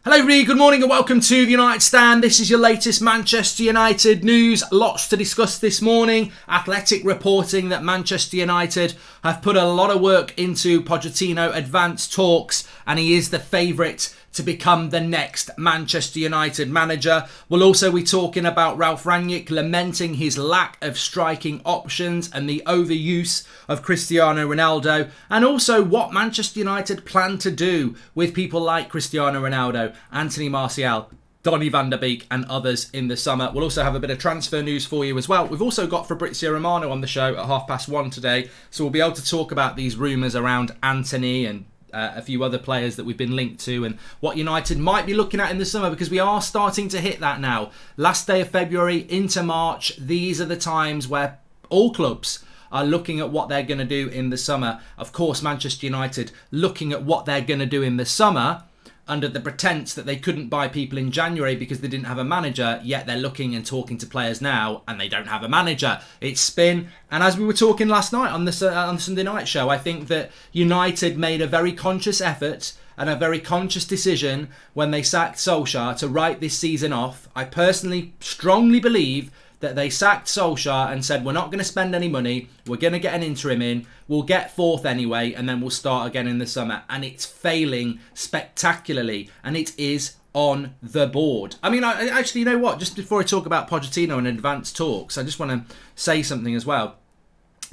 Hello everybody, good morning and welcome to the United Stand. This is your latest Manchester United news. Lots to discuss this morning. Athletic reporting that Manchester United have put a lot of work into Pochettino advanced talks and he is the favourite to become the next Manchester United manager. We'll also be talking about Ralf Rangnick lamenting his lack of striking options and the overuse of Cristiano Ronaldo, and also what Manchester United plan to do with people like Cristiano Ronaldo, Anthony Martial, Donny van der Beek and others in the summer. We'll also have a bit of transfer news for you as well. We've also got Fabrizio Romano on the show at 1:30 today, so we'll be able to talk about these rumours around Anthony and a few other players that we've been linked to and what United might be looking at in the summer, because we are starting to hit that now. Last day of February into March, these are the times where all clubs are looking at what they're going to do in the summer. Of course, Manchester United looking at what they're going to do in the summer under the pretense that they couldn't buy people in January because they didn't have a manager, yet they're looking and talking to players now and they don't have a manager. It's spin. And as we were talking last night on the Sunday night show, I think that United made a very conscious effort and a very conscious decision when they sacked Solskjaer to write this season off. I personally strongly believe that they sacked Solskjaer and said, we're not going to spend any money, we're going to get an interim in, we'll get fourth anyway, and then we'll start again in the summer. And it's failing spectacularly, and it is on the board. I mean, actually, you know what? Just before I talk about Pochettino and advanced talks, I just want to say something as well.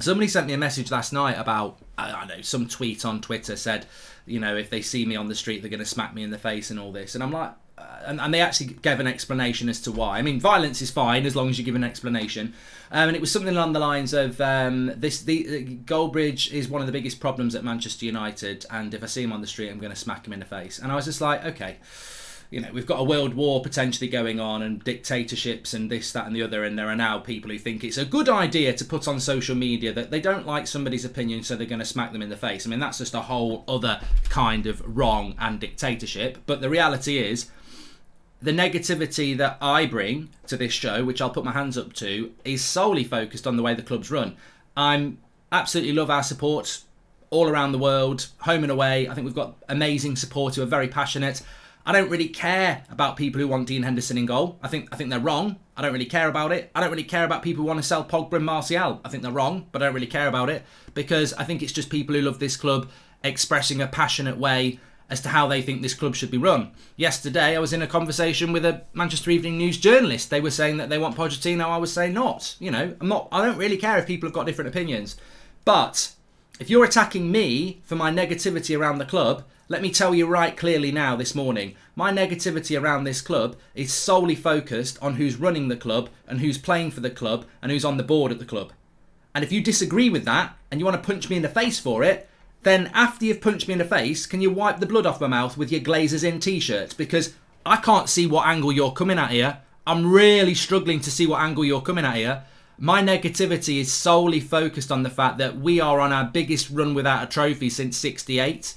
Somebody sent me a message last night about, I don't know, some tweet on Twitter said, you know, if they see me on the street, they're going to smack me in the face and all this. And I'm like, and they actually gave an explanation as to why. I mean, violence is fine as long as you give an explanation. And it was something along the lines of Goldbridge is one of the biggest problems at Manchester United, and if I see him on the street, I'm going to smack him in the face. And I was just like, okay, you know, we've got a world war potentially going on and dictatorships and this, that and the other, and there are now people who think it's a good idea to put on social media that they don't like somebody's opinion, so they're going to smack them in the face. I mean, that's just a whole other kind of wrong and dictatorship. But the reality is, the negativity that I bring to this show, which I'll put my hands up to, is solely focused on the way the club's run. I absolutely love our support all around the world, home and away. I think we've got amazing support who are very passionate. I don't really care about people who want Dean Henderson in goal. I think they're wrong. I don't really care about it. I don't really care about people who want to sell Pogba and Martial. I think they're wrong, but I don't really care about it, because I think it's just people who love this club expressing a passionate way as to how they think this club should be run. Yesterday, I was in a conversation with a Manchester Evening News journalist. They were saying that they want Pochettino. I was saying not. You know, I don't really care if people have got different opinions. But if you're attacking me for my negativity around the club, let me tell you right clearly now this morning, my negativity around this club is solely focused on who's running the club and who's playing for the club and who's on the board at the club. And if you disagree with that and you want to punch me in the face for it, then after you've punched me in the face, can you wipe the blood off my mouth with your Glazers in t-shirt? Because I can't see what angle you're coming at here. I'm really struggling to see what angle you're coming at here. My negativity is solely focused on the fact that we are on our biggest run without a trophy since '68.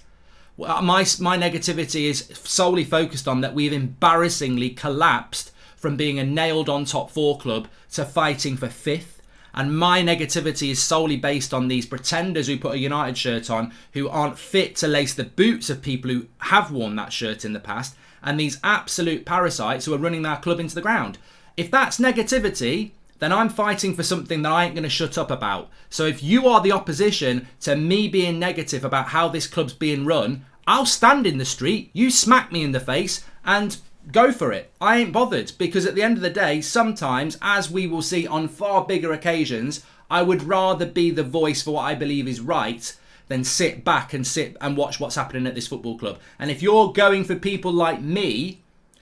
My negativity is solely focused on that we've embarrassingly collapsed from being a nailed-on top four club to fighting for fifth. And my negativity is solely based on these pretenders who put a United shirt on, who aren't fit to lace the boots of people who have worn that shirt in the past, and these absolute parasites who are running our club into the ground. If that's negativity, then I'm fighting for something that I ain't going to shut up about. So if you are the opposition to me being negative about how this club's being run, I'll stand in the street, you smack me in the face, and go for it. I ain't bothered, because at the end of the day, sometimes, as we will see on far bigger occasions, I would rather be the voice for what I believe is right than sit back and watch what's happening at this football club. And if you're going for people like me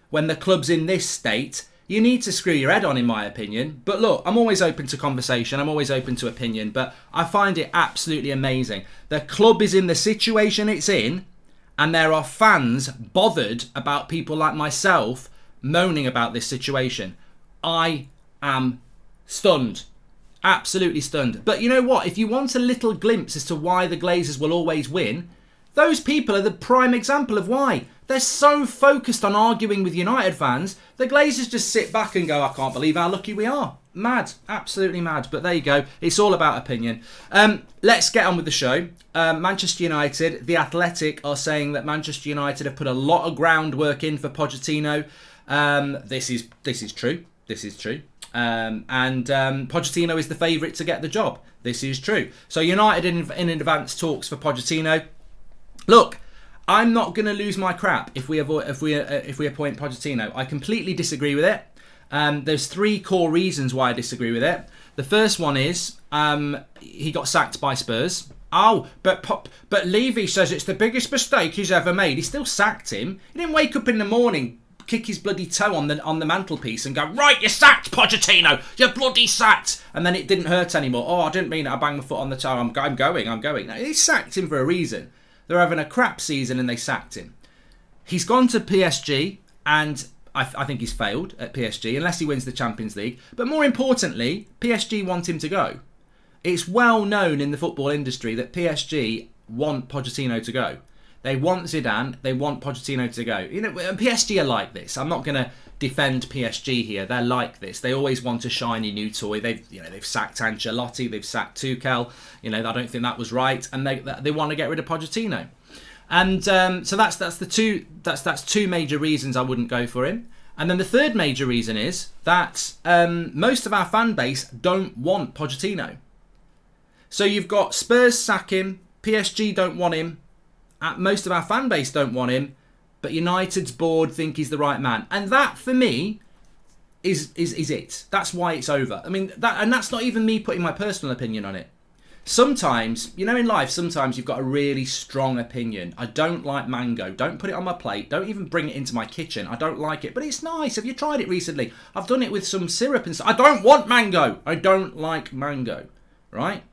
when the club's in this state, you need to screw your head on, in my opinion. But look, I'm always open to conversation. I'm always open to opinion. But I find it absolutely amazing. The club is in the situation it's in, and there are fans bothered about people like myself moaning about this situation. I am stunned. Absolutely stunned. But you know what? If you want a little glimpse as to why the Glazers will always win, those people are the prime example of why. They're so focused on arguing with United fans, the Glazers just sit back and go, I can't believe how lucky we are. Mad, absolutely mad. But there you go. It's all about opinion. Let's get on with the show. Manchester United, The Athletic are saying that Manchester United have put a lot of groundwork in for Pochettino. This is true. This is true. And Pochettino is the favourite to get the job. This is true. So United in advanced talks for Pochettino. Look, I'm not going to lose my crap if we appoint Pochettino. I completely disagree with it. There's 3 core reasons why I disagree with it. The first one is he got sacked by Spurs. Oh, but Levy says it's the biggest mistake he's ever made. He still sacked him. He didn't wake up in the morning, kick his bloody toe on the mantelpiece and go, right, you're sacked, Pochettino. You're bloody sacked. And then it didn't hurt anymore. Oh, I didn't mean it. I banged my foot on the toe. I'm going. No, he sacked him for a reason. They're having a crap season and they sacked him. He's gone to PSG and I think he's failed at PSG unless he wins the Champions League. But more importantly, PSG want him to go. It's well known in the football industry that PSG want Pochettino to go. They want Zidane. They want Pochettino to go. You know, PSG are like this. I'm not going to defend PSG here. They're like this. They always want a shiny new toy. They've sacked Ancelotti. They've sacked Tuchel. I don't think that was right, and they want to get rid of Pochettino. And so that's two major reasons I wouldn't go for him. And then the third major reason is that most of our fan base don't want Pochettino. So you've got Spurs sack him, PSG don't want him, most of our fan base don't want him, but United's board think he's the right man. And that, for me, is it. That's why it's over. I mean, that's not even me putting my personal opinion on it. Sometimes, in life, sometimes you've got a really strong opinion. I don't like mango. Don't put it on my plate. Don't even bring it into my kitchen. I don't like it, but it's nice. Have you tried it recently? I've done it with some syrup and stuff. I don't want mango. I don't like mango, right?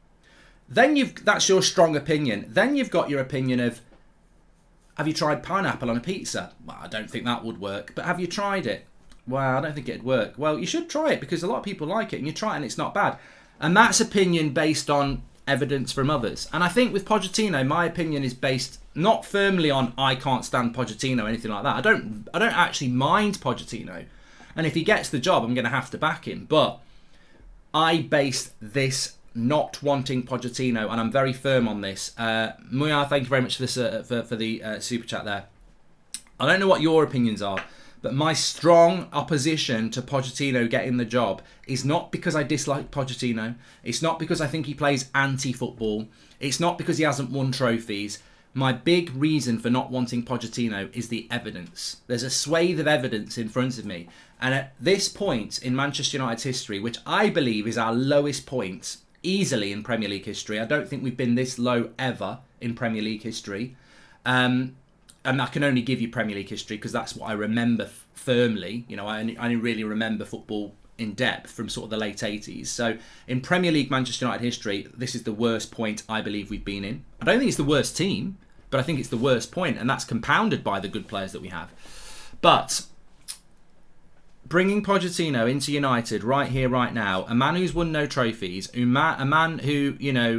Then that's your strong opinion. Then you've got your opinion of, have you tried pineapple on a pizza? Well, I don't think that would work. But have you tried it? Well, I don't think it'd work. Well, you should try it because a lot of people like it and you try it and it's not bad. And that's opinion based on evidence from others. And I think with Pochettino, my opinion is based not firmly on I can't stand Pochettino or anything like that. I don't actually mind Pochettino. And if he gets the job, I'm going to have to back him. But I base this not wanting Pochettino, and I'm very firm on this. Muya, thank you very much for this for the super chat there. I don't know what your opinions are, but my strong opposition to Pochettino getting the job is not because I dislike Pochettino. It's not because I think he plays anti-football. It's not because he hasn't won trophies. My big reason for not wanting Pochettino is the evidence. There's a swathe of evidence in front of me. And at this point in Manchester United's history, which I believe is our lowest point easily in Premier League history. I don't think we've been this low ever in Premier League history. And I can only give you Premier League history because that's what I remember firmly. I only really remember football in depth from sort of the late 80s. So in Premier League Manchester United history, this is the worst point I believe we've been in. I don't think it's the worst team, but I think it's the worst point, and that's compounded by the good players that we have. But bringing Pochettino into United right here, right now, a man who's won no trophies, a man who,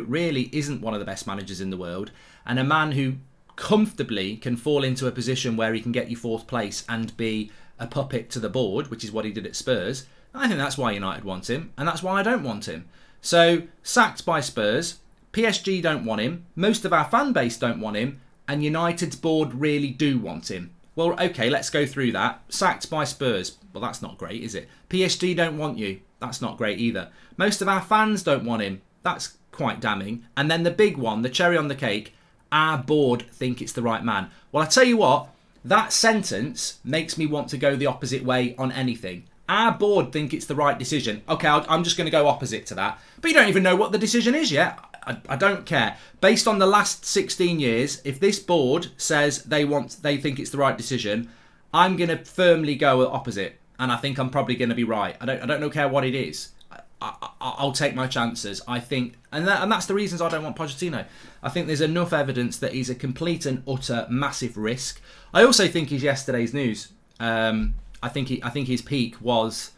really isn't one of the best managers in the world, and a man who comfortably can fall into a position where he can get you 4th place and be a puppet to the board, which is what he did at Spurs. I think that's why United want him, and that's why I don't want him. So, sacked by Spurs, PSG don't want him, most of our fan base don't want him, and United's board really do want him. Well, okay, let's go through that. Sacked by Spurs. Well, that's not great, is it? PSG don't want you. That's not great either. Most of our fans don't want him. That's quite damning. And then the big one, the cherry on the cake, our board think it's the right man. Well, I tell you what, that sentence makes me want to go the opposite way on anything. Our board think it's the right decision. Okay, I'm just going to go opposite to that. But you don't even know what the decision is yet. I don't care. Based on the last 16 years, if this board says they think it's the right decision, I'm going to firmly go opposite. And I think I'm probably going to be right. I don't care what it is. I'll take my chances. I think, and that's the reasons I don't want Pochettino. I think there's enough evidence that he's a complete and utter massive risk. I also think he's yesterday's news. I think his peak was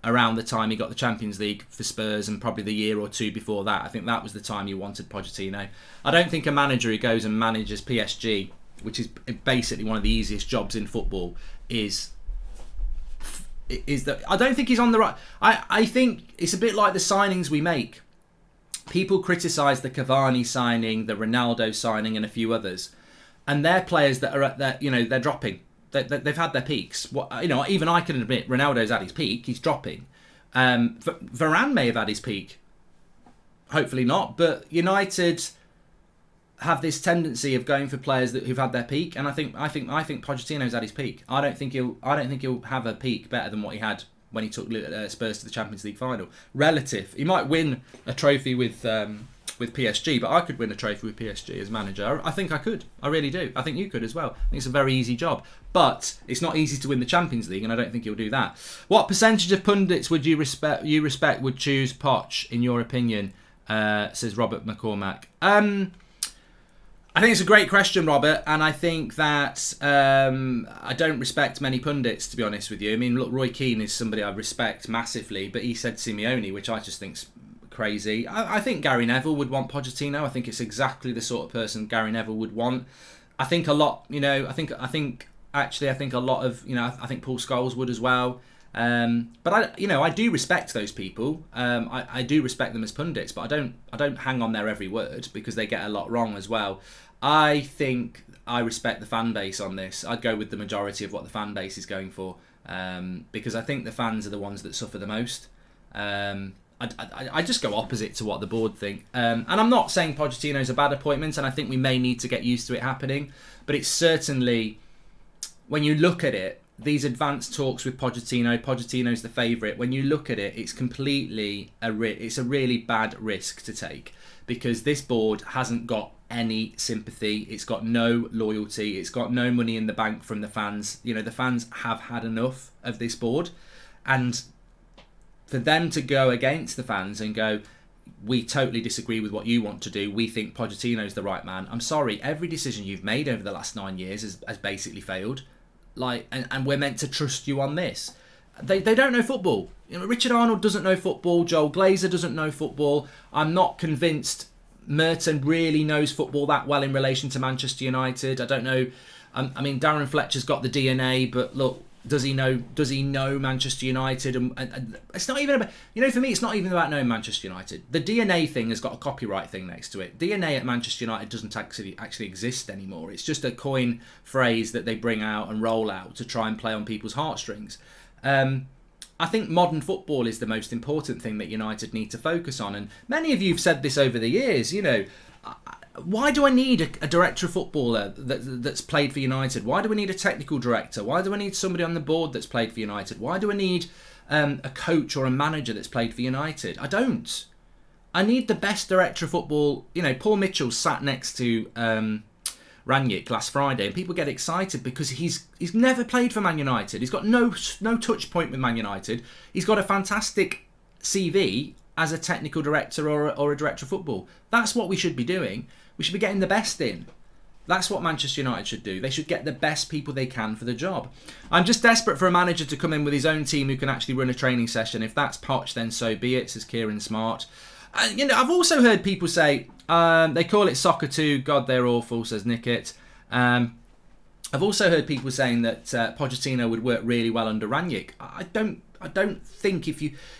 around the time he got the Champions League for Spurs, and probably the year or two before that. I think that was the time you wanted Pochettino. I don't think a manager who goes and manages PSG, which is basically one of the easiest jobs in football, is is that I don't think he's on the right. I think it's a bit like the signings we make. People criticise the Cavani signing, the Ronaldo signing, and a few others, and they're players that are at their, they're dropping. They've had their peaks. Even I can admit Ronaldo's at his peak. He's dropping. Varane may have had his peak. Hopefully not. But United have this tendency of going for players who've had their peak, and I think Pochettino's at his peak. I don't think he'll have a peak better than what he had when he took Spurs to the Champions League final. Relative, he might win a trophy with PSG, but I could win a trophy with PSG as manager. I think I could. I really do. I think you could as well. I think it's a very easy job, but it's not easy to win the Champions League, and I don't think he'll do that. What percentage of pundits would you respect would choose Poch in your opinion? Says Robert McCormack. I think it's a great question, Robert, and I think that I don't respect many pundits, to be honest with you. I mean, look, Roy Keane is somebody I respect massively, but he said Simeone, which I just think's crazy. I think Gary Neville would want Pochettino. I think it's exactly the sort of person Gary Neville would want. I think a lot, I think a lot of, I think Paul Scholes would as well. But I do respect those people. I do respect them as pundits, but I don't hang on their every word because they get a lot wrong as well. I think I respect the fan base on this. I'd go with the majority of what the fan base is going for, because I think the fans are the ones that suffer the most. I just go opposite to what the board think. And I'm not saying Pochettino's a bad appointment, and I think we may need to get used to it happening, but it's certainly, when you look at it, these advanced talks with Pochettino's the favourite. When you look at it, it's completely it's a really bad risk to take, because this board hasn't got any sympathy. It's got no loyalty. It's got no money in the bank from the fans. The fans have had enough of this board, and for them to go against the fans and go, we totally disagree with what you want to do, we think Pochettino's the right man. I'm sorry, every decision you've made over the last 9 years has basically failed. And we're meant to trust you on this. They don't know football. Richard Arnold doesn't know football. Joel Glazer doesn't know football. I'm not convinced Merton really knows football that well in relation to Manchester United. I don't know. I mean, Darren Fletcher's got the DNA, but look, does he know Manchester United? And it's not even about, for me, it's not even about knowing Manchester United. The DNA thing has got a copyright thing next to it. DNA at Manchester United doesn't actually exist anymore. It's just a coin phrase that they bring out and roll out to try and play on people's heartstrings. I think modern football is the most important thing that United need to focus on. And many of you have said this over the years, why do I need a director of football that's played for United? Why do we need a technical director? Why do I need somebody on the board that's played for United? Why do I need a coach or a manager that's played for United? I don't. I need the best director of football. Paul Mitchell sat next to Rangnick last Friday, and people get excited because he's never played for Man United. He's got no touch point with Man United. He's got a fantastic CV as a technical director or a director of football. That's what we should be doing. We should be getting the best in. That's what Manchester United should do. They should get the best people they can for the job. I'm just desperate for a manager to come in with his own team who can actually run a training session. If that's Poch, then so be it, says Kieran Smart. I've also heard people say, they call it soccer too. God, they're awful, says Nickett. I've also heard people saying that Pochettino would work really well under Rangnick. I don't think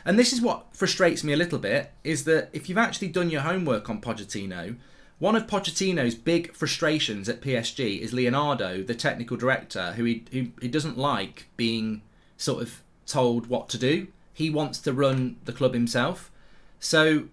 and this is what frustrates me a little bit, is that if you've actually done your homework on Pochettino, one of Pochettino's big frustrations at PSG is Leonardo, the technical director, who he doesn't like being sort of told what to do. He wants to run the club himself. So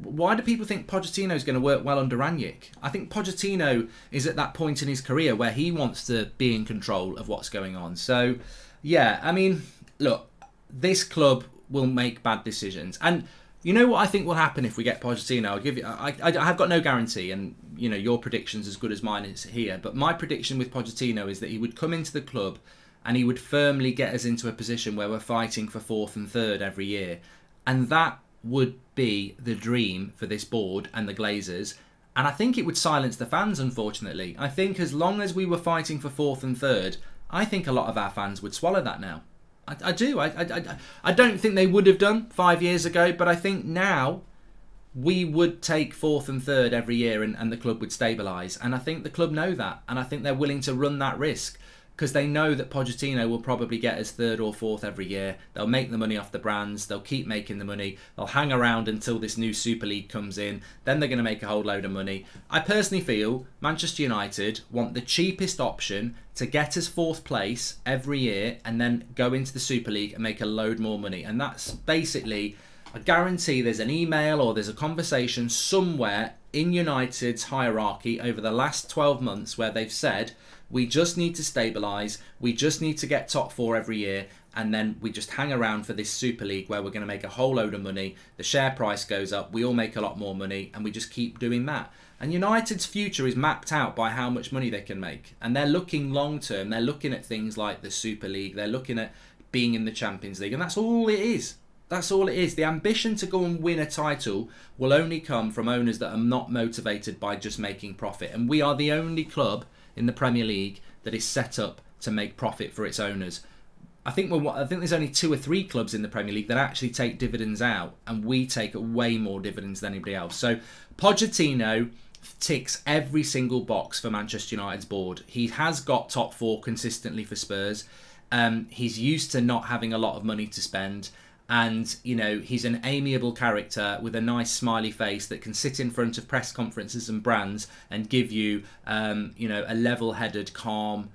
why do people think Pochettino is going to work well under Rangnick? I think Pochettino is at that point in his career where he wants to be in control of what's going on. So, yeah, I mean, look, this club will make bad decisions. And you know what I think will happen if we get Pochettino? I'll give you. I have got no guarantee, and your prediction's as good as mine is here. But my prediction with Pochettino is that he would come into the club and he would firmly get us into a position where we're fighting for fourth and third every year, and that would be the dream for this board and the Glazers. And I think it would silence the fans, unfortunately. I think as long as we were fighting for fourth and third, I think a lot of our fans would swallow that now. I do. I don't think they would have done 5 years ago, but I think now we would take fourth and third every year and the club would stabilise. And I think the club know that. And I think they're willing to run that risk. because they know that Pochettino will probably get us third or fourth every year. They'll make the money off the brands. They'll keep making the money. They'll hang around until this new Super League comes in. Then they're going to make a whole load of money. I personally feel Manchester United want the cheapest option to get us fourth place every year and then go into the Super League and make a load more money. And that's basically, I guarantee there's an email or there's a conversation somewhere in United's hierarchy over the last 12 months where they've said, we just need to stabilise, we just need to get top four every year, and then we just hang around for this Super League where we're going to make a whole load of money, the share price goes up, we all make a lot more money, and we just keep doing that. And United's future is mapped out by how much money they can make. And they're looking long term, they're looking at things like the Super League, they're looking at being in the Champions League, and that's all it is. That's all it is. The ambition to go and win a title will only come from owners that are not motivated by just making profit. And we are the only club in the Premier League that is set up to make profit for its owners. I think there's only 2 or 3 clubs in the Premier League that actually take dividends out, and we take way more dividends than anybody else. So Pochettino ticks every single box for Manchester United's board. He has got top 4 consistently for Spurs. He's used to not having a lot of money to spend. And, you know, he's an amiable character with a nice smiley face that can sit in front of press conferences and brands and give you, a level-headed, calm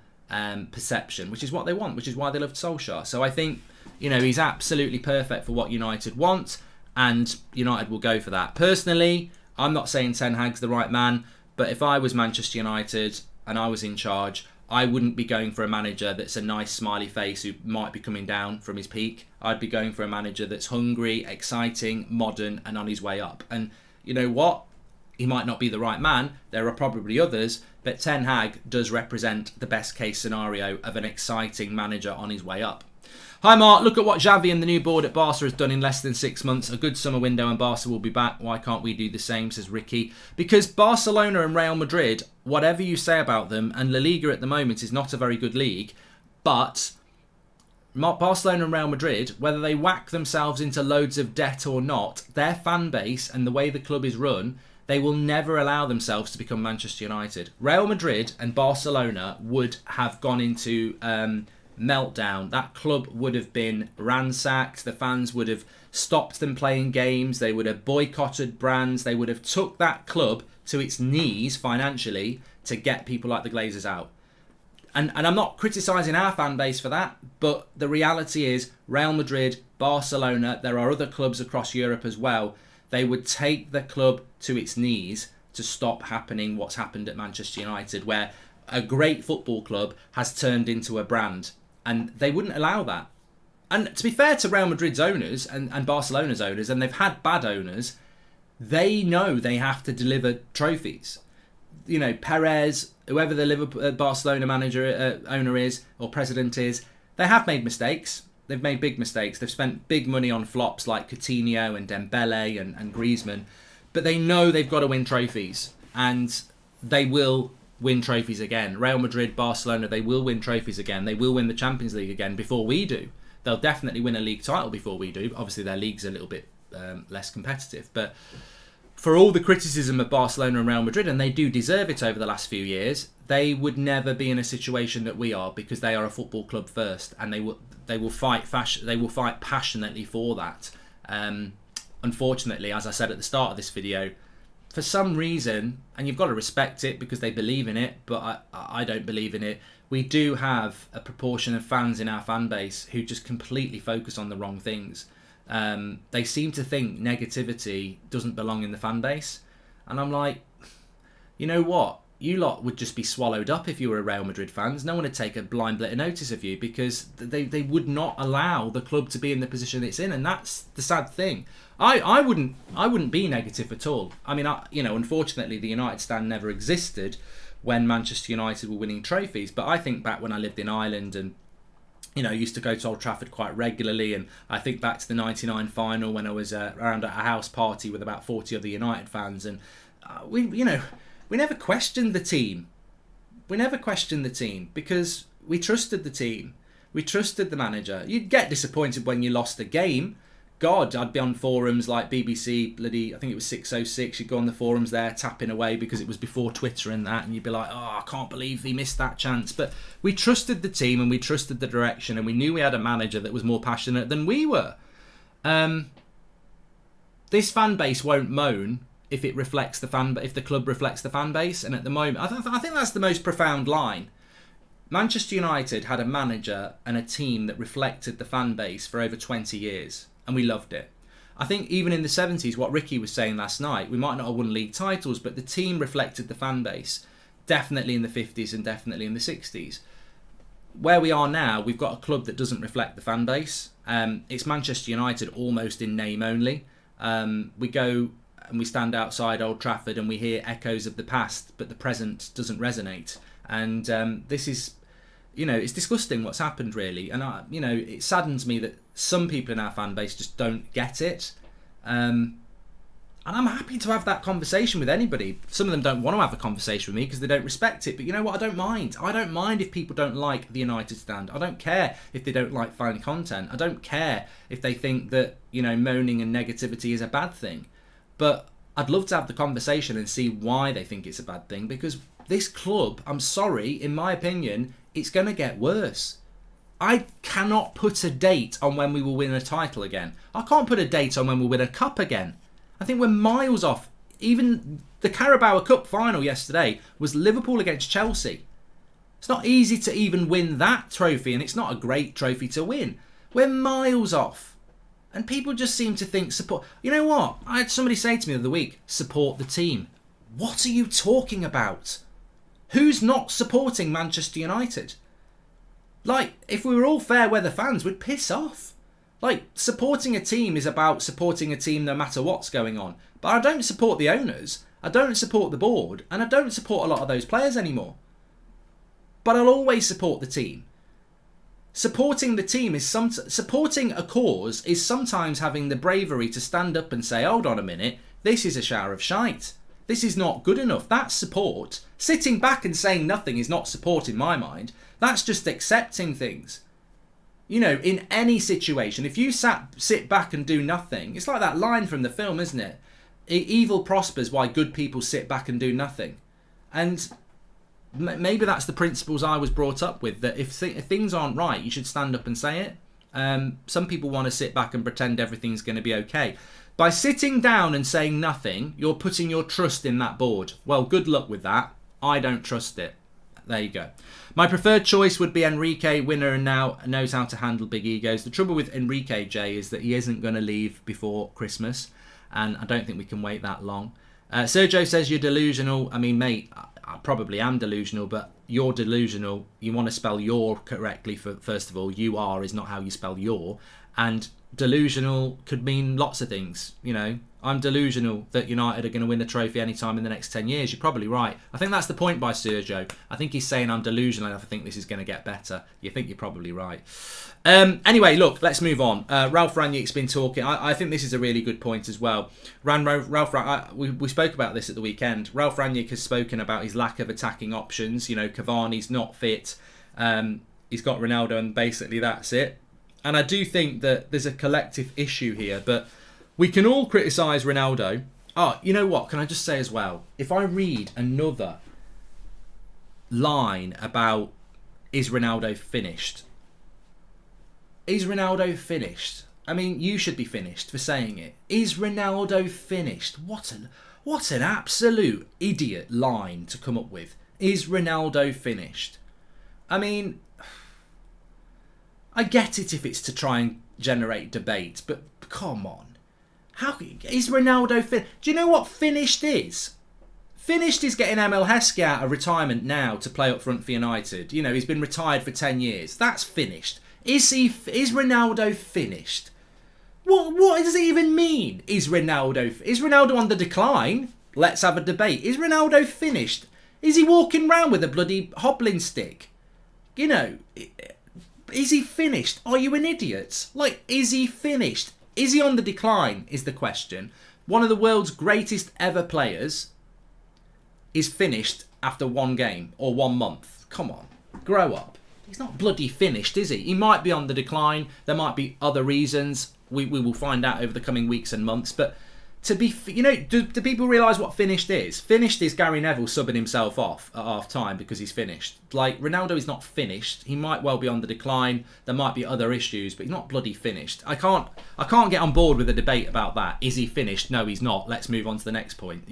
perception, which is what they want, which is why they loved Solskjaer. So I think, he's absolutely perfect for what United want, and United will go for that. Personally, I'm not saying Ten Hag's the right man, but if I was Manchester United and I was in charge, I wouldn't be going for a manager that's a nice smiley face who might be coming down from his peak. I'd be going for a manager that's hungry, exciting, modern, and on his way up. And you know what? He might not be the right man. There are probably others, but Ten Hag does represent the best case scenario of an exciting manager on his way up. Hi Mark, look at what Xavi and the new board at Barca has done in less than 6 months. A good summer window and Barca will be back. Why can't we do the same, says Ricky? Because Barcelona and Real Madrid, whatever you say about them, and La Liga at the moment is not a very good league, but Barcelona and Real Madrid, whether they whack themselves into loads of debt or not, their fan base and the way the club is run, they will never allow themselves to become Manchester United. Real Madrid and Barcelona would have gone into meltdown. That club would have been ransacked. The fans would have stopped them playing games. They would have boycotted brands. They would have took that club to its knees financially to get people like the Glazers out. And I'm not criticising our fan base for that, but the reality is Real Madrid, Barcelona, there are other clubs across Europe as well. They would take the club to its knees to stop happening what's happened at Manchester United, where a great football club has turned into a brand. And they wouldn't allow that. And to be fair to Real Madrid's owners and Barcelona's owners, and they've had bad owners, they know they have to deliver trophies. Perez, whoever the Barcelona owner is or president is, they have made mistakes. They've made big mistakes. They've spent big money on flops like Coutinho and Dembele and Griezmann. But they know they've got to win trophies. And they will win trophies again. Real Madrid, Barcelona, they will win trophies again. They will win the Champions League again before we do. They'll definitely win a league title before we do. Obviously, their league's a little bit less competitive. But for all the criticism of Barcelona and Real Madrid, and they do deserve it over the last few years, they would never be in a situation that we are, because they are a football club first, and they will fight passionately for that. Unfortunately, as I said at the start of this video, for some reason, and you've got to respect it because they believe in it, but I don't believe in it, we do have a proportion of fans in our fan base who just completely focus on the wrong things. They seem to think negativity doesn't belong in the fan base. And I'm like, you know what? You lot would just be swallowed up if you were Real Madrid fans. No one would take a blind bit of notice of you, because they would not allow the club to be in the position it's in, and that's the sad thing. I wouldn't be negative at all. I mean, unfortunately, the United stand never existed when Manchester United were winning trophies. But I think back when I lived in Ireland and used to go to Old Trafford quite regularly, and I think back to the '99 final when I was around at a house party with about 40 other United fans, and we never questioned the team. We never questioned the team because we trusted the team. We trusted the manager. You'd get disappointed when you lost a game. God, I'd be on forums like BBC, bloody, I think it was 606, you'd go on the forums there tapping away because it was before Twitter and that, and you'd be like, oh, I can't believe he missed that chance. But we trusted the team and we trusted the direction, and we knew we had a manager that was more passionate than we were. This fan base won't moan if it reflects if the club reflects the fan base, and at the moment, I think that's the most profound line. Manchester United had a manager and a team that reflected the fan base for over 20 years, and we loved it. I think even in the 70s, what Ricky was saying last night, we might not have won league titles, but the team reflected the fan base, definitely in the 50s and definitely in the 60s. Where we are now, we've got a club that doesn't reflect the fan base. It's Manchester United almost in name only. We go and we stand outside Old Trafford and we hear echoes of the past, but the present doesn't resonate. And this is, it's disgusting what's happened, really. And, it saddens me that some people in our fan base just don't get it. And I'm happy to have that conversation with anybody. Some of them don't want to have a conversation with me because they don't respect it. But you know what? I don't mind. I don't mind if people don't like the United stand. I don't care if they don't like fan content. I don't care if they think that, moaning and negativity is a bad thing. But I'd love to have the conversation and see why they think it's a bad thing, because this club, I'm sorry, in my opinion, it's going to get worse. I cannot put a date on when we will win a title again. I can't put a date on when we'll win a cup again. I think we're miles off. Even the Carabao Cup final yesterday was Liverpool against Chelsea. It's not easy to even win that trophy, and it's not a great trophy to win. We're miles off. And people just seem to think support. You know what? I had somebody say to me the other week, support the team. What are you talking about? Who's not supporting Manchester United? Like, if we were all fair weather fans, we'd piss off. Like, supporting a team is about supporting a team no matter what's going on. But I don't support the owners, I don't support the board, and I don't support a lot of those players anymore. But I'll always support the team. Supporting the team is supporting a cause is sometimes having the bravery to stand up and say, hold on a minute, this is a shower of shite. This is not good enough. That's support. Sitting back and saying nothing is not support in my mind. That's just accepting things. In any situation, if you sit back and do nothing, it's like that line from the film, isn't it? Evil prospers while good people sit back and do nothing. And maybe that's the principles I was brought up with, that if things aren't right, you should stand up and say it. Some people want to sit back and pretend everything's going to be okay. By sitting down and saying nothing, you're putting your trust in that board. Well, good luck with that. I don't trust it. There you go. My preferred choice would be Enrique, winner and now knows how to handle big egos. The trouble with Enrique, Jay, is that he isn't going to leave before Christmas, and I don't think we can wait that long. Sergio says you're delusional. I mean, mate, I probably am delusional, but you're delusional. You want to spell your correctly, first of all. You are is not how you spell your. And delusional could mean lots of things. I'm delusional that United are going to win a trophy anytime in the next 10 years. You're probably right. I think that's the point by Sergio. I think he's saying I'm delusional and I think this is going to get better. You think you're probably right. Anyway, look, let's move on. Ralph Rangnick's been talking. I think this is a really good point as well. We spoke about this at the weekend. Ralph Rangnick has spoken about his lack of attacking options. Cavani's not fit. He's got Ronaldo and basically that's it. And I do think that there's a collective issue here, but we can all criticise Ronaldo. Oh, you know what? Can I just say as well, if I read another line about is Ronaldo finished? Is Ronaldo finished? I mean, you should be finished for saying it. Is Ronaldo finished? What an absolute idiot line to come up with. Is Ronaldo finished? I mean, I get it if it's to try and generate debate, but come on. How is Ronaldo finished? Do you know what finished is? Finished is getting Emil Heskey out of retirement now to play up front for United. He's been retired for 10 years. That's finished. Is Ronaldo finished? What does it even mean? Is Ronaldo on the decline? Let's have a debate. Is Ronaldo finished? Is he walking around with a bloody hobbling stick? Is he finished? Are you an idiot? Is he finished? Is he on the decline, is the question. One of the world's greatest ever players is finished after one game or 1 month. Come on, grow up. He's not bloody finished, is he? He might be on the decline. There might be other reasons. we will find out over the coming weeks and months. But to be, do people realise what finished is? Finished is Gary Neville subbing himself off at half time because he's finished. Like, Ronaldo is not finished. He might well be on the decline. There might be other issues, but he's not bloody finished. I can't get on board with a debate about that. Is he finished? No, he's not. Let's move on to the next point.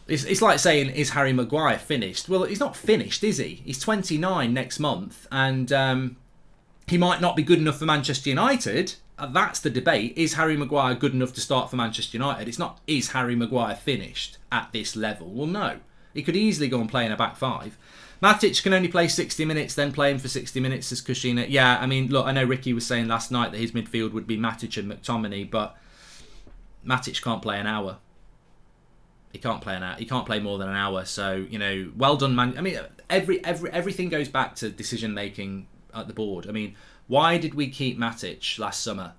It's like saying, is Harry Maguire finished? Well, he's not finished, is he? He's 29 next month, and he might not be good enough for Manchester United. That's the debate. Is Harry Maguire good enough to start for Manchester United? It's not, is Harry Maguire finished at this level? Well, no. He could easily go and play in a back five. Matic can only play 60 minutes, then play him for 60 minutes as Kushina. Yeah, I mean, look, I know Ricky was saying last night that his midfield would be Matic and McTominay, but Matic can't play an hour. He can't play an hour. He can't play more than an hour. So, well done, man. I mean, everything goes back to decision making at the board. I mean, why did we keep Matic last summer?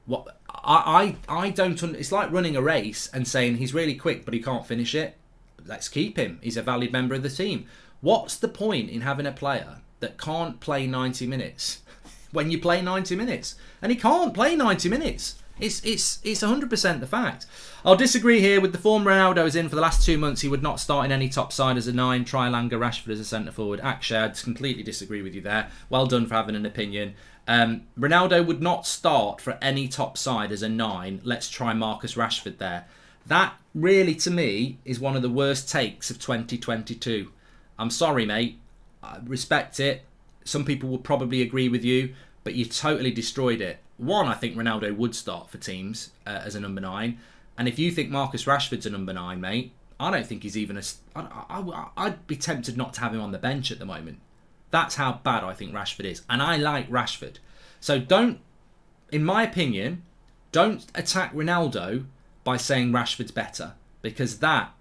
What I don't. It's like running a race and saying he's really quick, but he can't finish it. Let's keep him. He's a valid member of the team. What's the point in having a player that can't play 90 minutes when you play 90 minutes? And he can't play 90 minutes. It's 100% the fact. I'll disagree here with the form Ronaldo is in for the last 2 months. He would not start in any top side as a 9. Try Langer, Rashford as a centre forward. Actually, I'd completely disagree with you there. Well done for having an opinion. Ronaldo would not start for any top side as a 9. Let's try Marcus Rashford there. That really, to me, is one of the worst takes of 2022. I'm sorry, mate. I respect it. Some people will probably agree with you, but you totally destroyed it. One, I think Ronaldo would start for teams as a number 9. And if you think Marcus Rashford's a number 9, mate, I don't think he's even I'd be tempted not to have him on the bench at the moment. That's how bad I think Rashford is. And I like Rashford. So don't, in my opinion, don't attack Ronaldo by saying Rashford's better. Because that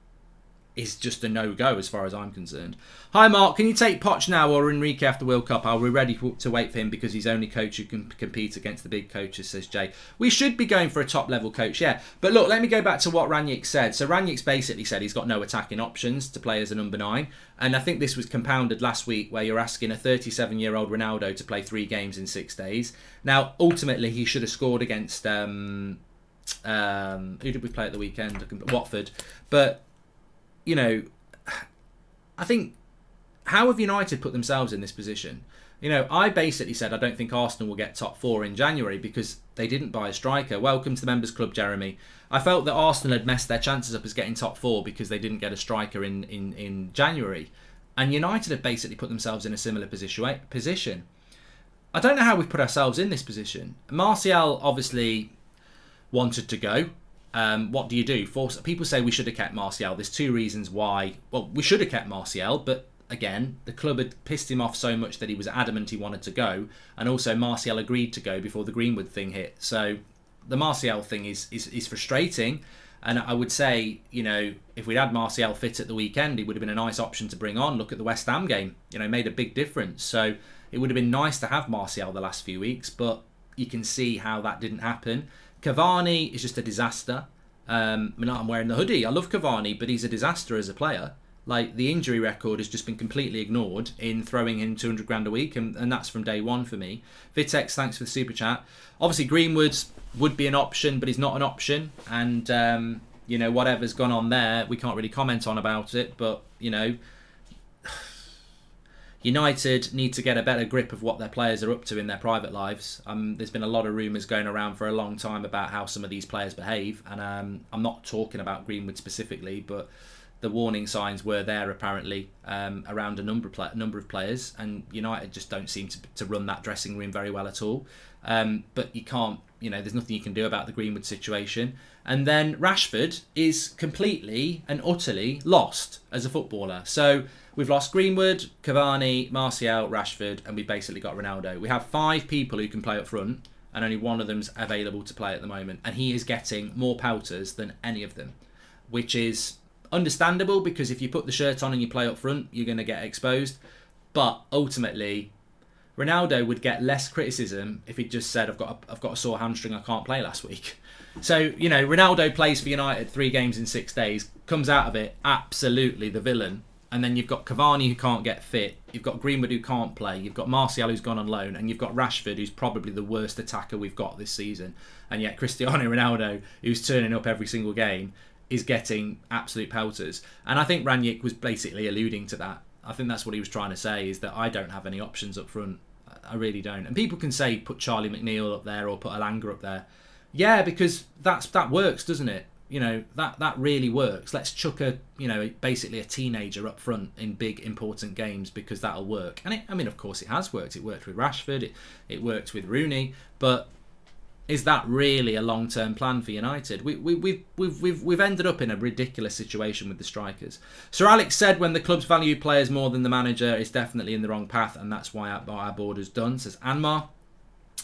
is just a no-go as far as I'm concerned. Hi Mark, can you take Poch now or Enrique after World Cup? Are we ready to wait for him because he's only coach who can compete against the big coaches, says Jay. We should be going for a top-level coach, yeah. But look, let me go back to what Rangnick said. So Rangnick's basically said he's got no attacking options to play as a number 9. And I think this was compounded last week where you're asking a 37-year-old Ronaldo to play 3 games in 6 days. Now, ultimately, he should have scored against... who did we play at the weekend? Watford. But... I think, how have United put themselves in this position? I basically said I don't think Arsenal will get top 4 in January because they didn't buy a striker. Welcome to the Members Club, Jeremy. I felt that Arsenal had messed their chances up as getting top 4 because they didn't get a striker in January. And United have basically put themselves in a similar position. I don't know how we've put ourselves in this position. Martial obviously wanted to go. What do you do? People say we should have kept Martial. There's 2 reasons why. Well, we should have kept Martial, but again, the club had pissed him off so much that he was adamant he wanted to go, and also Martial agreed to go before the Greenwood thing hit. So the Martial thing is frustrating, and I would say, if we'd had Martial fit at the weekend, he would have been a nice option to bring on. Look at the West Ham game, made a big difference. So it would have been nice to have Martial the last few weeks, but you can see how that didn't happen. Cavani is just a disaster. I'm wearing the hoodie. I love Cavani, but he's a disaster as a player. Like, the injury record has just been completely ignored in throwing in 200 grand a week, and that's from day one for me. Vitex, thanks for the super chat. Obviously, Greenwood would be an option, but he's not an option. And, whatever's gone on there, we can't really comment on about it. But, United need to get a better grip of what their players are up to in their private lives. There's been a lot of rumours going around for a long time about how some of these players behave, and I'm not talking about Greenwood specifically, but the warning signs were there apparently around a number of players, and United just don't seem to run that dressing room very well at all. But you can't, there's nothing you can do about the Greenwood situation. And then Rashford is completely and utterly lost as a footballer. So we've lost Greenwood, Cavani, Martial, Rashford, and we basically got Ronaldo. We have 5 people who can play up front, and only one of them's available to play at the moment. And he is getting more pouters than any of them, which is understandable because if you put the shirt on and you play up front, you're going to get exposed. But ultimately, Ronaldo would get less criticism if he just said, I've got a sore hamstring, I can't play last week. So, Ronaldo plays for United 3 games in 6 days, comes out of it absolutely the villain, and then you've got Cavani who can't get fit, you've got Greenwood who can't play, you've got Martial who's gone on loan, and you've got Rashford who's probably the worst attacker we've got this season, and yet Cristiano Ronaldo, who's turning up every single game, is getting absolute pelters. And I think Rangnick was basically alluding to that. I think that's what he was trying to say, is that I don't have any options up front. I really don't. And people can say put Charlie McNeil up there or put Alanga up there. Yeah, because that works, doesn't it? You know, that really works. Let's chuck basically a teenager up front in big important games, because that'll work. And of course it has worked. It worked with Rashford, it worked with Rooney, but is that really a long-term plan for United? We've ended up in a ridiculous situation with the strikers. Sir Alex said when the clubs value players more than the manager, it's definitely in the wrong path, and that's why our board has done, says Anmar.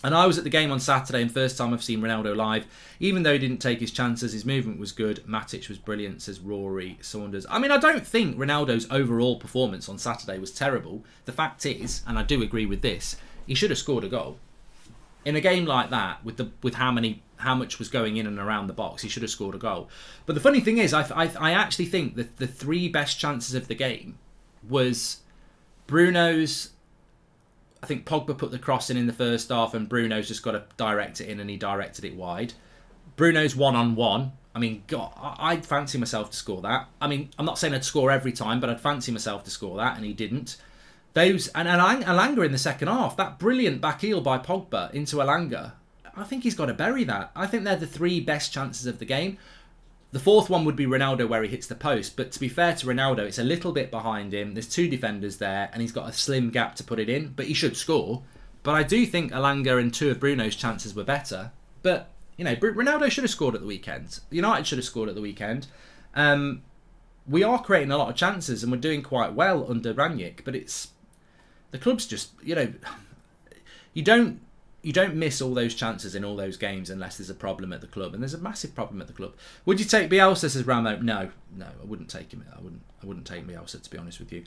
And I was at the game on Saturday, and first time I've seen Ronaldo live. Even though he didn't take his chances, his movement was good. Matic was brilliant, says Rory Saunders. I mean, I don't think Ronaldo's overall performance on Saturday was terrible. The fact is, and I do agree with this, he should have scored a goal. In a game like that, with how much was going in and around the box, he should have scored a goal. But the funny thing is, I actually think that the three best chances of the game was Bruno's. I think Pogba put the cross in the first half, and Bruno's just got to direct it in, and he directed it wide. Bruno's one-on-one. I mean, God, I'd fancy myself to score that. I mean, I'm not saying I'd score every time, but I'd fancy myself to score that, and he didn't. Those and Alanga in the second half, that brilliant back heel by Pogba into Alanga, I think he's got to bury that. I think they're the three best chances of the game. The fourth one would be Ronaldo, where he hits the post. But to be fair to Ronaldo, it's a little bit behind him. There's two defenders there, and he's got a slim gap to put it in. But he should score. But I do think Alanga and two of Bruno's chances were better. But, you know, Ronaldo should have scored at the weekend. United should have scored at the weekend. We are creating a lot of chances, and we're doing quite well under Rangnick. But it's... The club's just, you know... You don't miss all those chances in all those games unless there's a problem at the club, and there's a massive problem at the club. Would you take Bielsa, says Ramo? No, I wouldn't take him. I wouldn't take Bielsa, to be honest with you.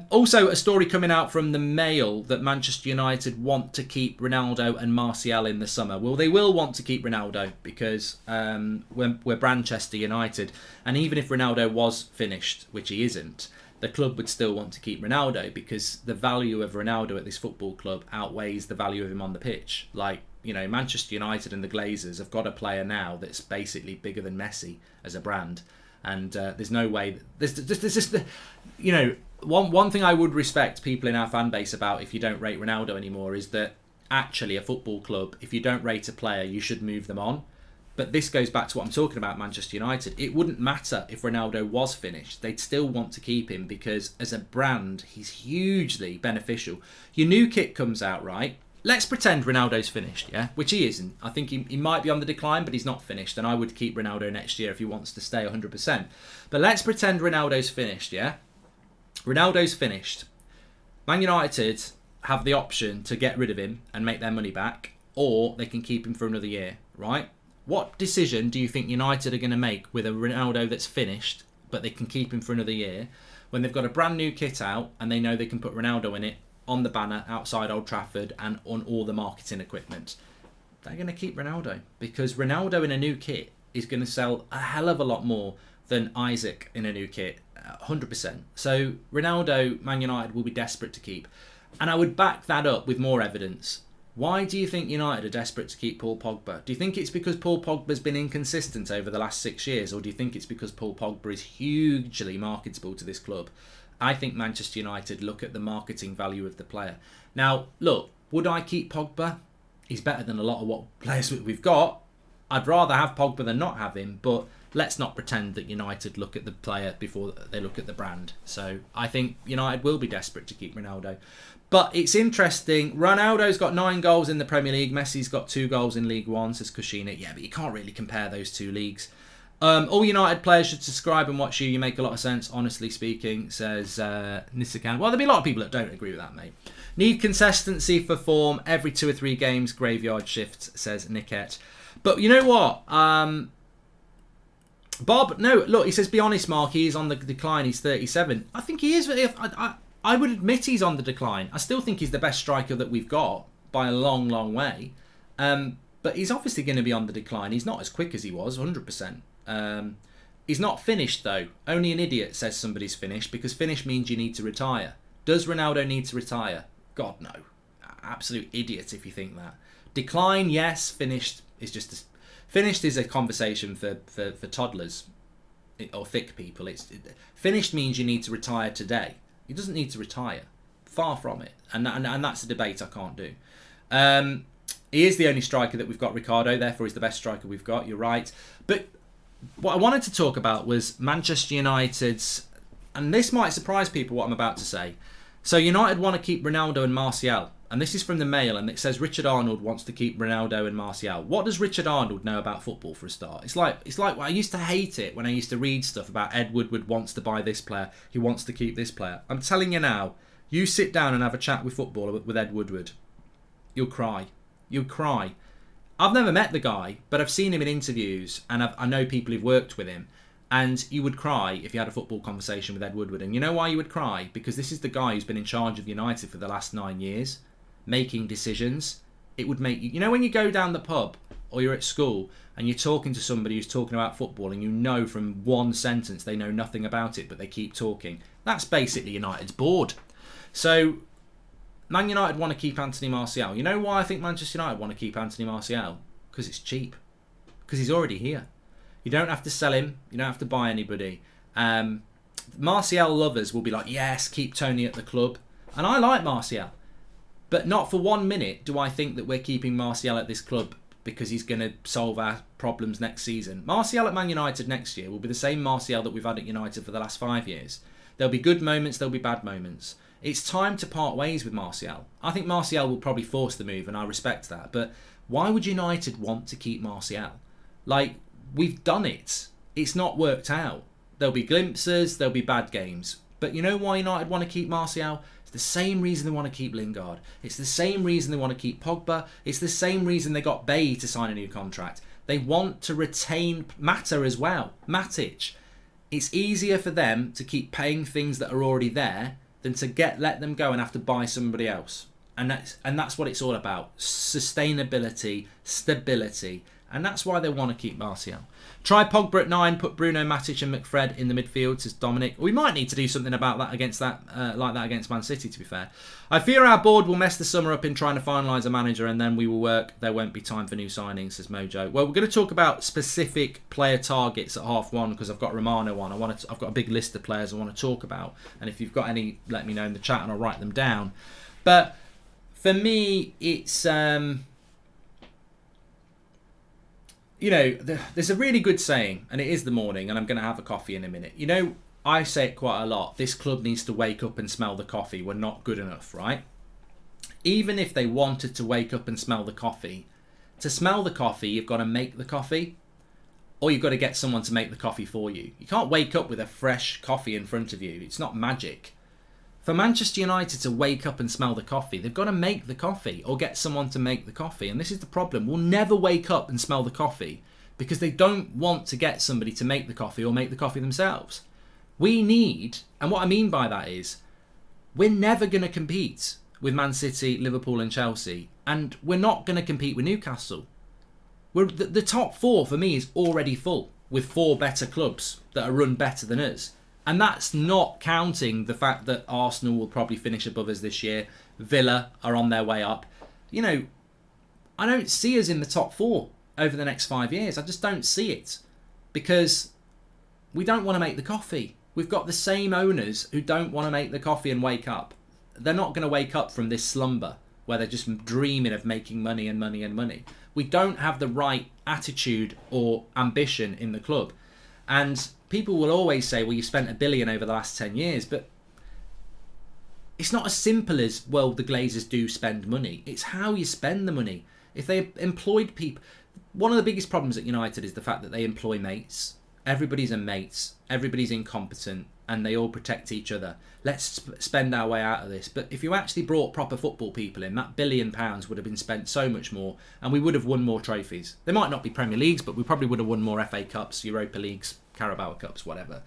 Also, a story coming out from the Mail that Manchester United want to keep Ronaldo and Martial in the summer. Well, they will want to keep Ronaldo because we're Manchester United, and even if Ronaldo was finished, which he isn't, the club would still want to keep Ronaldo because the value of Ronaldo at this football club outweighs the value of him on the pitch. Like, you know, Manchester United and the Glazers have got a player now that's basically bigger than Messi as a brand, and there's no way there's just you know, one thing I would respect people in our fan base about if you don't rate Ronaldo anymore is that actually a football club, if you don't rate a player, you should move them on. But this goes back to what I'm talking about, Manchester United. It wouldn't matter if Ronaldo was finished. They'd still want to keep him because as a brand, he's hugely beneficial. Your new kit comes out, right? Let's pretend Ronaldo's finished, yeah? Which he isn't. I think he might be on the decline, but he's not finished. And I would keep Ronaldo next year if he wants to stay 100%. But let's pretend Ronaldo's finished, yeah? Ronaldo's finished. Man United have the option to get rid of him and make their money back, or they can keep him for another year, right? What decision do you think United are going to make with a Ronaldo that's finished, but they can keep him for another year, when they've got a brand new kit out and they know they can put Ronaldo in it on the banner outside Old Trafford and on all the marketing equipment? They're going to keep Ronaldo because Ronaldo in a new kit is going to sell a hell of a lot more than Isaac in a new kit, 100%. So Ronaldo, Man United will be desperate to keep. And I would back that up with more evidence. Why do you think United are desperate to keep Paul Pogba? Do you think it's because Paul Pogba's been inconsistent over the last 6 years, or do you think it's because Paul Pogba is hugely marketable to this club? I think Manchester United look at the marketing value of the player. Now, look, would I keep Pogba? He's better than a lot of what players we've got. I'd rather have Pogba than not have him, but let's not pretend that United look at the player before they look at the brand. So I think United will be desperate to keep Ronaldo. But it's interesting. Ronaldo's got 9 goals in the Premier League. Messi's got 2 goals in League One, says Kushina. Yeah, but you can't really compare those two leagues. All United players should subscribe and watch you. You make a lot of sense, honestly speaking, says Nisakan. Well, there'll be a lot of people that don't agree with that, mate. Need consistency for form. Every 2 or 3 games, graveyard shifts, says Niket. But you know what? Bob, no, look, he says, be honest, Mark, he is on the decline. He's 37. I think he is. I would admit he's on the decline. I still think he's the best striker that we've got by a long, long way. But he's obviously going to be on the decline. He's not as quick as he was, 100%. He's not finished though. Only an idiot says somebody's finished, because finished means you need to retire. Does Ronaldo need to retire? God, no. Absolute idiot if you think that. Decline, yes. Finished is just... Finished is a conversation for toddlers or thick people. Finished means you need to retire today. He doesn't need to retire. Far from it. And that's a debate I can't do. He is the only striker that we've got, Ricardo. Therefore, he's the best striker we've got. You're right. But what I wanted to talk about was Manchester United's... And this might surprise people, what I'm about to say. So United want to keep Ronaldo and Martial. And this is from the Mail, and it says Richard Arnold wants to keep Ronaldo and Martial. What does Richard Arnold know about football, for a start? It's like well, I used to hate it when I used to read stuff about Ed Woodward wants to buy this player, he wants to keep this player. I'm telling you now, you sit down and have a chat with footballer with Ed Woodward. You'll cry. You'll cry. I've never met the guy, but I've seen him in interviews, and I know people who've worked with him. And you would cry if you had a football conversation with Ed Woodward. And you know why you would cry? Because this is the guy who's been in charge of United for the last 9 years, making decisions. It would make you... You know when you go down the pub or you're at school and you're talking to somebody who's talking about football and you know from one sentence they know nothing about it, but they keep talking? That's basically United's board. So Man United want to keep Anthony Martial. You know why I think Manchester United want to keep Anthony Martial? Because it's cheap. Because he's already here. You don't have to sell him. You don't have to buy anybody. Martial lovers will be like, yes, keep Tony at the club. And I like Martial. But not for 1 minute do I think that we're keeping Martial at this club because he's going to solve our problems next season. Martial at Man United next year will be the same Martial that we've had at United for the last 5 years. There'll be good moments, there'll be bad moments. It's time to part ways with Martial. I think Martial will probably force the move, and I respect that. But why would United want to keep Martial? Like, we've done it. It's not worked out. There'll be glimpses, there'll be bad games. But you know why United want to keep Martial? It's the same reason they want to keep Lingard. It's the same reason they want to keep Pogba. It's the same reason they got Bay to sign a new contract. They want to retain Mata as well. Matic. It's easier for them to keep paying things that are already there than to let them go and have to buy somebody else. And that's what it's all about. Sustainability, stability. And that's why they want to keep Martial. Try Pogba at 9, put Bruno, Matic and McFred in the midfield, says Dominic. We might need to do something about that against against Man City, to be fair. I fear our board will mess the summer up in trying to finalise a manager, and then we will work. There won't be time for new signings, says Mojo. Well, we're going to talk about specific player targets at half one, because I've got Romano on. I've got a big list of players I want to talk about. And if you've got any, let me know in the chat and I'll write them down. But for me, it's... you know, there's a really good saying, and it is the morning, and I'm going to have a coffee in a minute. You know, I say it quite a lot. This club needs to wake up and smell the coffee. We're not good enough, right? Even if they wanted to wake up and smell the coffee, to smell the coffee, you've got to make the coffee, or you've got to get someone to make the coffee for you. You can't wake up with a fresh coffee in front of you. It's not magic. For Manchester United to wake up and smell the coffee, they've got to make the coffee or get someone to make the coffee. And this is the problem. We'll never wake up and smell the coffee because they don't want to get somebody to make the coffee or make the coffee themselves. We need, and what I mean by that is, we're never going to compete with Man City, Liverpool and Chelsea. And we're not going to compete with Newcastle. The top four for me is already full with 4 better clubs that are run better than us. And that's not counting the fact that Arsenal will probably finish above us this year. Villa are on their way up. You know, I don't see us in the top 4 over the next 5 years. I just don't see it. Because we don't want to make the coffee. We've got the same owners who don't want to make the coffee and wake up. They're not going to wake up from this slumber where they're just dreaming of making money and money and money. We don't have the right attitude or ambition in the club. And people will always say, well, you spent $1 billion over the last 10 years, but it's not as simple as, well, the Glazers do spend money. It's how you spend the money. If they employed people... One of the biggest problems at United is the fact that they employ mates. Everybody's a mates. Everybody's incompetent. And they all protect each other. Let's spend our way out of this. But if you actually brought proper football people in, that £1 billion would have been spent so much more, and we would have won more trophies. They might not be Premier Leagues, but we probably would have won more FA Cups, Europa Leagues, Carabao Cups, whatever.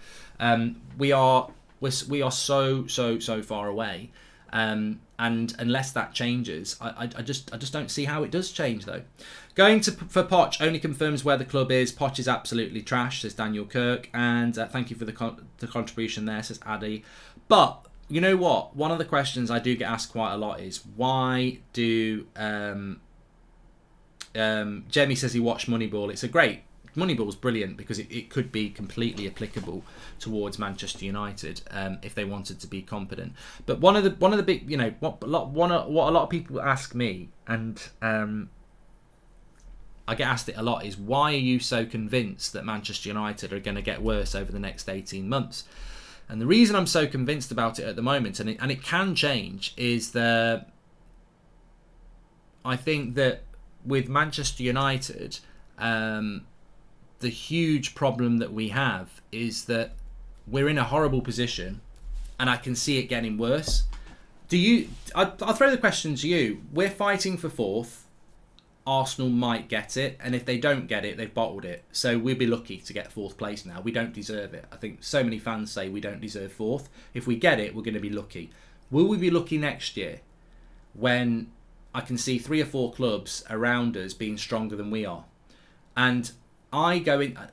We are so far away. And unless that changes, I just don't see how it does change though. Going for Poch only confirms where the club is. Poch is absolutely trash, says Daniel Kirk, and thank you for the contribution there, says Addy. But you know what? One of the questions I do get asked quite a lot is why do Jemmy says he watched Moneyball. It's a great Moneyball's brilliant because it could be completely applicable towards Manchester United if they wanted to be competent. But one of the big, you know, what a lot of people ask me, and I get asked it a lot, is why are you so convinced that Manchester United are going to get worse over the next 18 months? And the reason I'm so convinced about it at the moment, and it can change, is that I think that with Manchester United, the huge problem that we have is that we're in a horrible position, and I can see it getting worse. I'll throw the question to you. We're fighting for fourth. Arsenal might get it, and if they don't get it, they've bottled it. So we'll be lucky to get fourth place now. We don't deserve it. I think so many fans say we don't deserve fourth. If we get it, we're going to be lucky. Will we be lucky next year when I can see 3 or 4 clubs around us being stronger than we are? And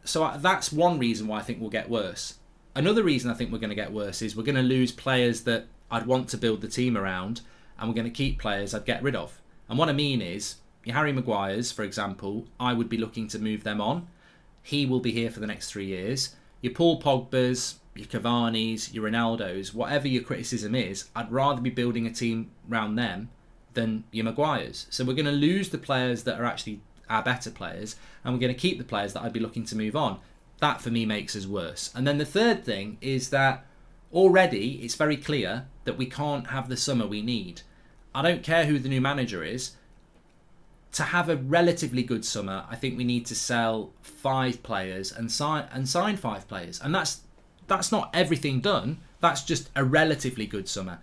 so that's one reason why I think we'll get worse. Another reason I think we're going to get worse is we're going to lose players that I'd want to build the team around, and we're going to keep players I'd get rid of. And what I mean is, your Harry Maguires, for example, I would be looking to move them on. He will be here for the next 3 years. Your Paul Pogbas, your Cavani's, your Ronaldo's, whatever your criticism is, I'd rather be building a team around them than your Maguires. So we're going to lose the players that are actually our better players, and we're going to keep the players that I'd be looking to move on. That for me makes us worse. And then the third thing is that already it's very clear that we can't have the summer we need. I don't care who the new manager is. To have a relatively good summer, I think we need to sell 5 players and sign 5 players. And that's not everything done. That's just a relatively good summer.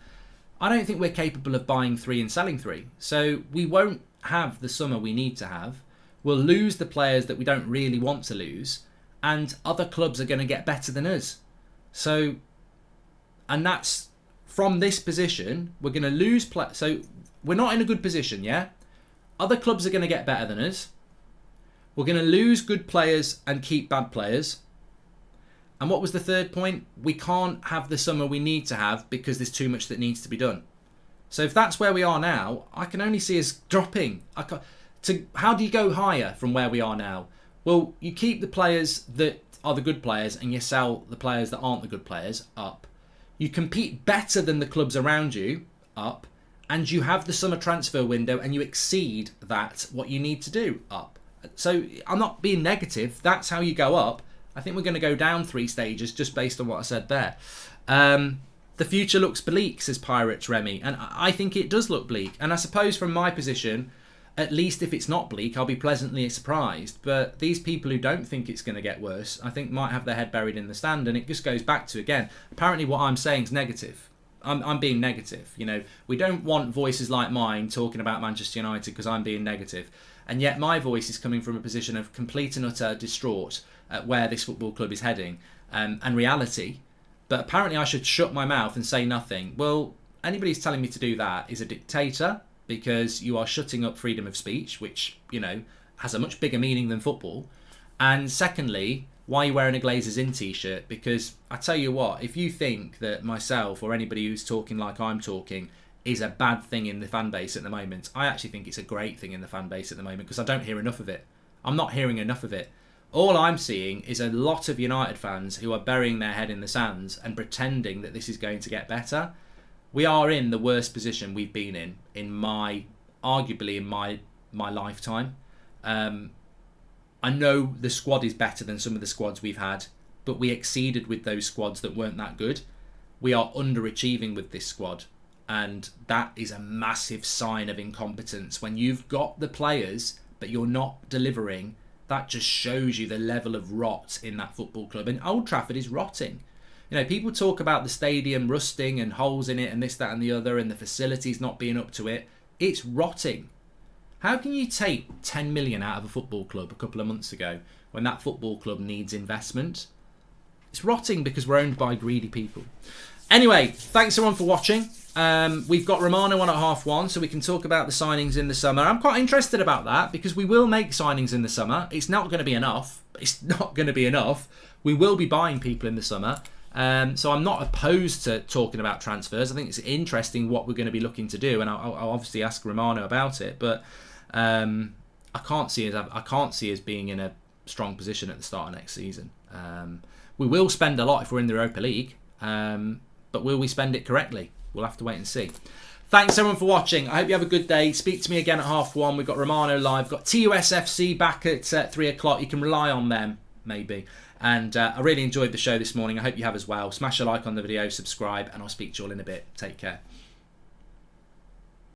I don't think we're capable of buying 3 and selling 3. So we won't have the summer we need to have. We'll lose the players that we don't really want to lose, and other clubs are going to get better than us. So, and that's from this position, we're going to lose players. So we're not in a good position, yeah? Other clubs are going to get better than us. We're going to lose good players and keep bad players. And what was the third point? We can't have the summer we need to have because there's too much that needs to be done. So if that's where we are now, I can only see us dropping. How do you go higher from where we are now? Well, you keep the players that are the good players and you sell the players that aren't the good players, up. You compete better than the clubs around you, up. And you have the summer transfer window and you exceed that, what you need to do, up. So I'm not being negative. That's how you go up. I think we're going to go down 3 stages just based on what I said there. The future looks bleak, says Pirates Remy. And I think it does look bleak. And I suppose from my position, at least if it's not bleak, I'll be pleasantly surprised. But these people who don't think it's going to get worse, I think might have their head buried in the sand. And it just goes back to, again, apparently what I'm saying is negative. I'm being negative. You know, we don't want voices like mine talking about Manchester United because I'm being negative. And yet my voice is coming from a position of complete and utter distraught at where this football club is heading and reality. But apparently I should shut my mouth and say nothing. Well, anybody who's telling me to do that is a dictator, because you are shutting up freedom of speech, which, you know, has a much bigger meaning than football. And secondly, why are you wearing a Glazers In t-shirt? Because I tell you what, if you think that myself or anybody who's talking like I'm talking is a bad thing in the fan base at the moment, I actually think it's a great thing in the fan base at the moment because I don't hear enough of it. I'm not hearing enough of it. All I'm seeing is a lot of United fans who are burying their head in the sands and pretending that this is going to get better. We are in the worst position we've been in arguably in my lifetime. I know the squad is better than some of the squads we've had, but we exceeded with those squads that weren't that good. We are underachieving with this squad, and that is a massive sign of incompetence. When you've got the players, but you're not delivering, that just shows you the level of rot in that football club. And Old Trafford is rotting. You know, people talk about the stadium rusting and holes in it and this, that and the other and the facilities not being up to it. It's rotting. How can you take 10 million out of a football club a couple of months ago when that football club needs investment? It's rotting because we're owned by greedy people. Anyway, thanks everyone for watching. We've got Romano on at 1:30, so we can talk about the signings in the summer. I'm quite interested about that because we will make signings in the summer. It's not going to be enough. We will be buying people in the summer. So I'm not opposed to talking about transfers. I think it's interesting what we're going to be looking to do, and I'll obviously ask Romano about it. But I can't see us being in a strong position at the start of next season. We will spend a lot if we're in the Europa League, but will we spend it correctly? We'll have to wait and see. Thanks everyone for watching. I hope you have a good day. Speak to me again at 1:30. We've got Romano live. We've got TUSFC back at 3 o'clock. You can rely on them, maybe. And I really enjoyed the show this morning. I hope you have as well. Smash a like on the video, subscribe, and I'll speak to you all in a bit. Take care.